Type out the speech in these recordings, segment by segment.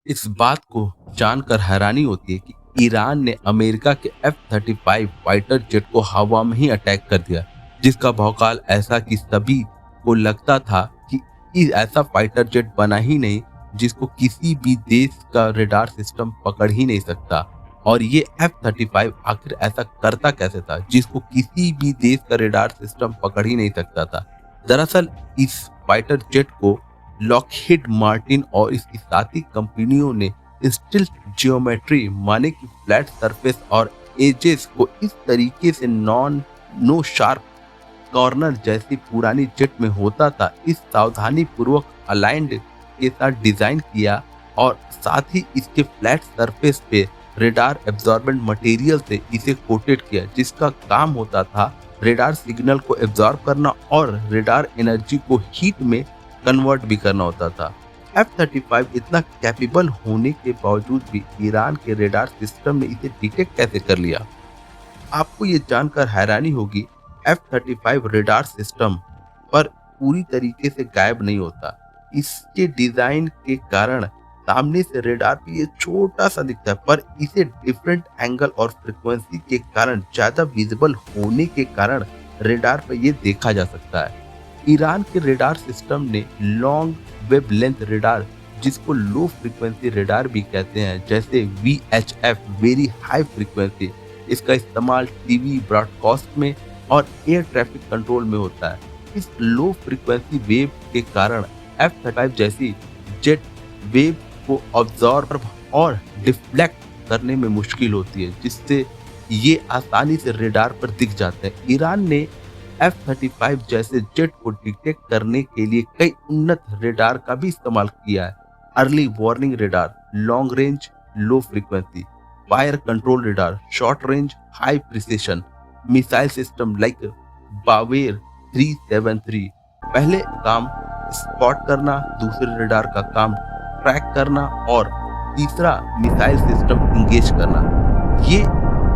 इस बात को जानकर हैरानी होती है कि ईरान ने अमेरिका के F-35 फाइटर जेट को हवा में ही अटैक कर दिया, जिसका भौकाल ऐसा कि सभी को लगता था कि ऐसा फाइटर जेट बना ही नहीं जिसको किसी भी देश का रडार सिस्टम पकड़ ही नहीं सकता। और ये F-35 आखिर ऐसा करता कैसे था जिसको किसी भी देश का रडार सिस्टम पकड़ ही नहीं सकता था। दरअसल इस फाइटर जेट को लॉकहीड मार्टिन और इसकी साथी कंपनियों ने स्टिल्थ जियोमेट्री माने कि फ्लैट सरफेस और एजेस को इस तरीके से नो शार्प कॉर्नर जैसी पुरानी जेट में होता था, इस सावधानी पूर्वक अलाइंड के साथ डिजाइन किया और साथ ही इसके फ्लैट सरफेस पे रेडार एब्जॉर्बेंट मटेरियल से इसे कोटेड किया, जिसका काम होता था रेडार सिग्नल को एब्जॉर्ब करना और रेडार एनर्जी को हीट में कन्वर्ट भी करना होता था। F-35 इतना कैपेबल होने के बावजूद भी ईरान के रेडार सिस्टम ने इसे डिटेक्ट कैसे कर लिया? आपको ये जानकर हैरानी होगी, F-35 रेडार सिस्टम पर पूरी तरीके से गायब नहीं होता। इसके डिजाइन के कारण सामने से रेडार पे ये छोटा सा दिखता है, पर इसे डिफरेंट एंगल और फ्रीक्वेंसी के कारण ज्यादा विजिबल होने के कारण रेडार पे ये देखा जा सकता है। ईरान के रेडार सिस्टम ने लॉन्ग वेवलेंथ रेडार, जिसको लो फ्रीक्वेंसी रेडार भी कहते हैं, जैसे VHF वेरी हाई फ्रीक्वेंसी, इसका इस्तेमाल टीवी ब्रॉडकास्ट में और एयर ट्रैफिक कंट्रोल में होता है। इस लो फ्रीक्वेंसी वेव के कारण F-35 जैसी जेट वेव को ऑब्जॉर्ब और डिफ्लेक्ट करने में मुश्किल होती है, जिससे ये आसानी से रेडार पर दिख जाते हैं। ईरान ने F-35 जैसे जेट को डिटेक्ट करने के लिए कई उन्नत रेडार का भी इस्तेमाल किया है। Early warning radar, long range low frequency, fire control radar, short range high precision, missile system like Bavar 373। पहले काम स्पॉट करना, दूसरे रेडार का काम ट्रैक करना और तीसरा मिसाइल सिस्टम इंगेज करना। ये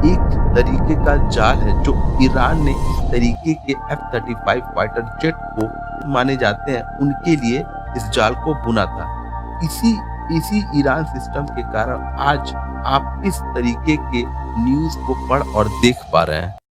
एक तरीके का जाल है जो ईरान ने इस तरीके के F-35 फाइटर जेट को माने जाते हैं उनके लिए इस जाल को बुना था। इसी ईरान सिस्टम के कारण आज आप इस तरीके के न्यूज़ को पढ़ और देख पा रहे हैं।